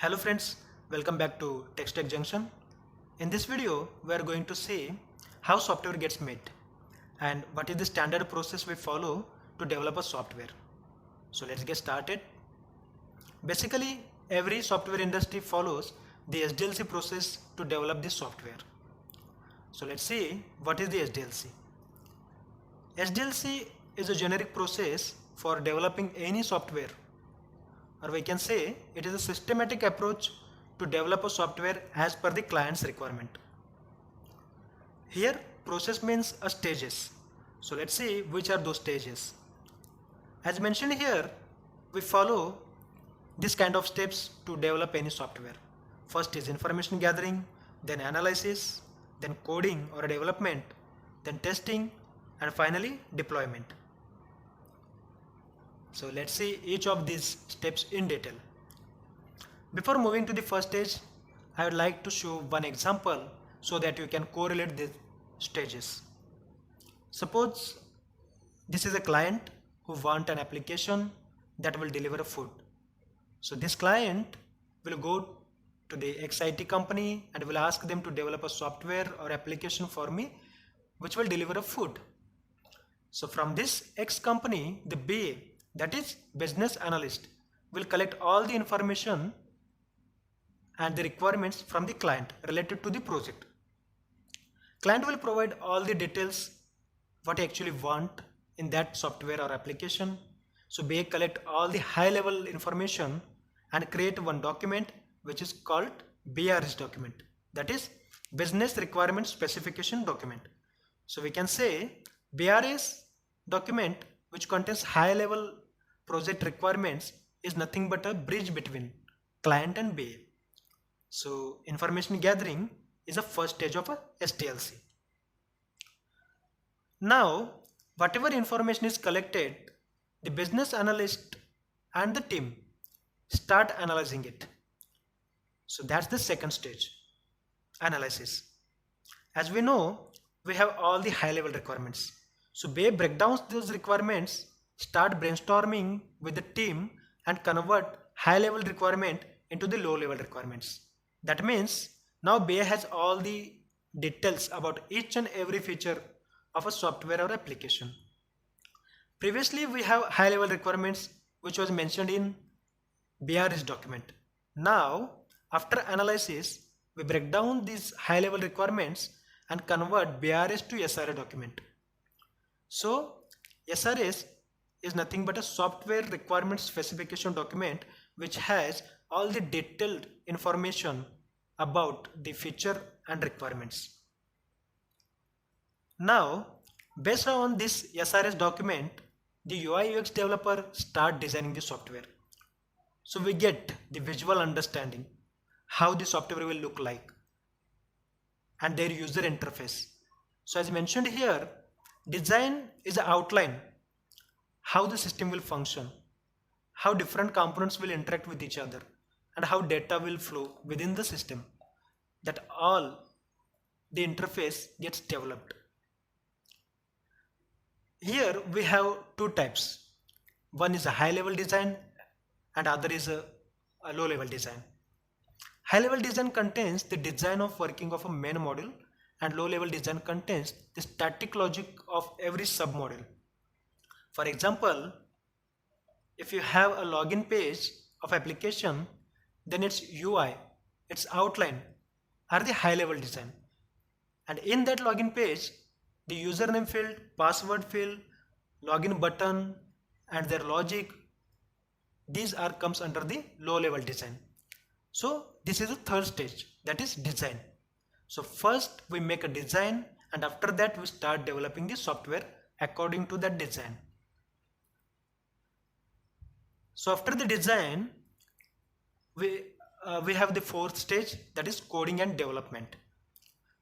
Hello friends, welcome back to TestTechJunction. In this video, we are going to see how software gets made and what is the standard process we follow to develop a software. So let's get started. Basically, every software industry follows the SDLC process to develop the software. So let's see what is the SDLC. SDLC is a generic process for developing any software, or we can say it is a systematic approach to develop a software as per the client's requirement. Here process means a stages. So let's see which are those stages. As mentioned here, we follow this kind of steps to develop any software. First is information gathering, then analysis, then coding or development, then testing, and finally deployment. So let's see each of these steps in detail. Before moving to the first stage, I would like to show one example so that you can correlate these stages. Suppose this is a client who wants an application that will deliver a food. So this client will go to the XIT company and will ask them to develop a software or application for me which will deliver a food. So from this X company, the BA, that is business analyst, will collect all the information and the requirements from the client related to the project. Client will provide all the details what he actually want in that software or application. So BA collect all the high level information and create one document which is called BRS document, that is business requirement specification document. So we can say BRS document which contains high level project requirements is nothing but a bridge between client and BA. So information gathering is the first stage of a SDLC. Now whatever information is collected, the business analyst and the team start analyzing it. So that's the second stage, analysis. As we know, we have all the high level requirements. So BA break down those requirements, start brainstorming with the team and convert high level requirement into the low level requirements. That means now BA has all the details about each and every feature of a software or application. Previously we have high level requirements which was mentioned in BRS document. Now after analysis, we break down these high level requirements and convert BRS to SRA document. So SRS is nothing but a software requirement specification document which has all the detailed information about the feature and requirements. Now based on this SRS document, the UI UX developer start designing the software. So we get the visual understanding how the software will look like and their user interface. So as mentioned here, design is an outline how the system will function, how different components will interact with each other, and how data will flow within the system. That all the interface gets developed. Here we have two types. One is a high level design and other is a low level design. High level design contains the design of working of a main module, and low level design contains the static logic of every sub module. For example, if you have a login page of application, then its UI, its outline are the high level design, and in that login page the username field, password field, login button and their logic, these are comes under the low level design. So this is the third stage, that is design. So first we make a design and after that we start developing the software according to that design. So after the design, we have the fourth stage, that is coding and development.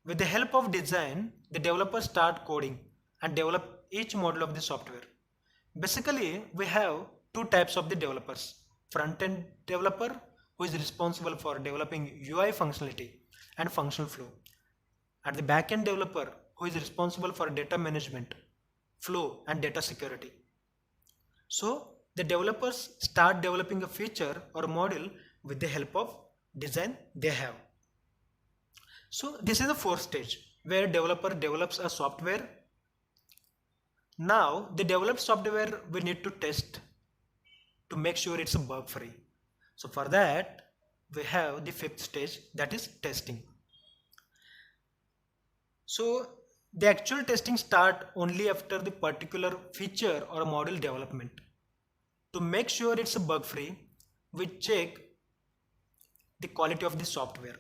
With the help of design, the developers start coding and develop each module of the software. Basically, we have two types of the developers. Front-end developer who is responsible for developing UI functionality and functional flow, and the back-end developer who is responsible for data management, flow and data security. So the developers start developing a feature or a module with the help of design they have. So this is the fourth stage where developer develops a software. Now the developed software we need to test to make sure it's bug free. So for that we have the fifth stage, that is testing. So the actual testing start only after the particular feature or module development. To make sure it's bug free, we check the quality of the software.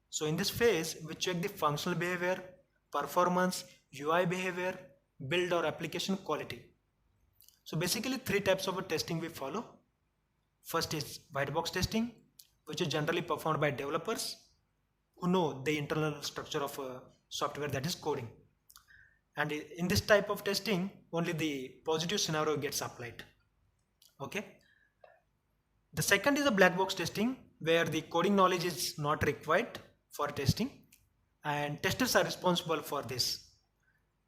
So in this phase we check the functional behavior, performance, UI behavior, build or application quality. So basically three types of testing we follow. First is white box testing, which is generally performed by developers who know the internal structure of a software, that is coding. And in this type of testing only the positive scenario gets applied. Okay. The second is a black box testing, where the coding knowledge is not required for testing and testers are responsible for this.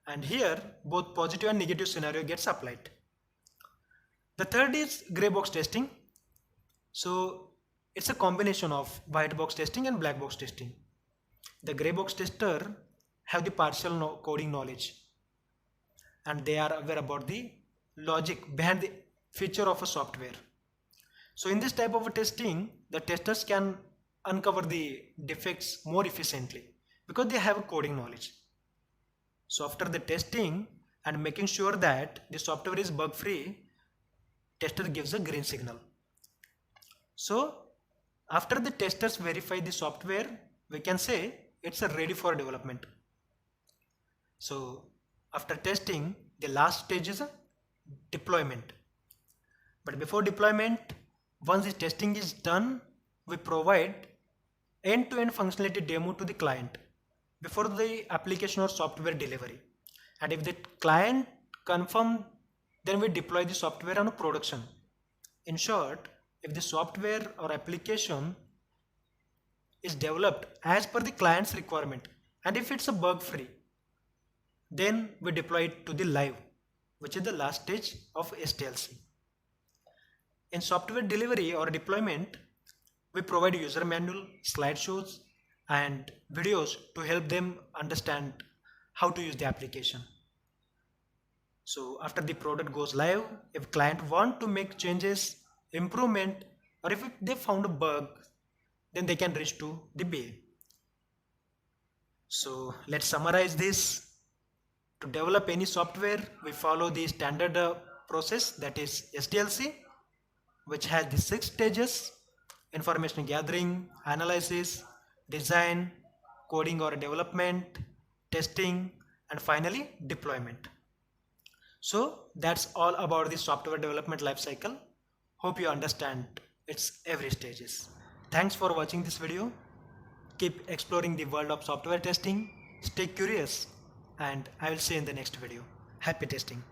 And here both positive and negative scenario gets applied. The third is gray box testing. So it's a combination of white box testing and black box testing. The gray box tester have the partial coding knowledge and they are aware about the logic behind the feature of a software. So in this type of a testing, the testers can uncover the defects more efficiently because they have a coding knowledge. So after the testing and making sure that the software is bug free, tester gives a green signal. So after the testers verify the software, we can say it's ready for development. So after testing, the last stage is a deployment. But before deployment, once the testing is done, we provide end-to-end functionality demo to the client before the application or software delivery. And if the client confirms, then we deploy the software on production. In short, if the software or application is developed as per the client's requirement and if it's a bug free, then we deploy it to the live, which is the last stage of SDLC. In software delivery or deployment, we provide user manual, slideshows and videos to help them understand how to use the application. So after the product goes live, if client want to make changes, improvement, or if they found a bug, then they can reach to the BA. So let's summarize this. To develop any software, we follow the standard process, that is SDLC, which has the 6 stages: information gathering, analysis, design, coding or development, testing, and finally deployment. So that's all about the software development lifecycle. Hope you understand its every stages. Thanks for watching this video. Keep exploring the world of software testing. Stay curious and I will see you in the next video. Happy testing.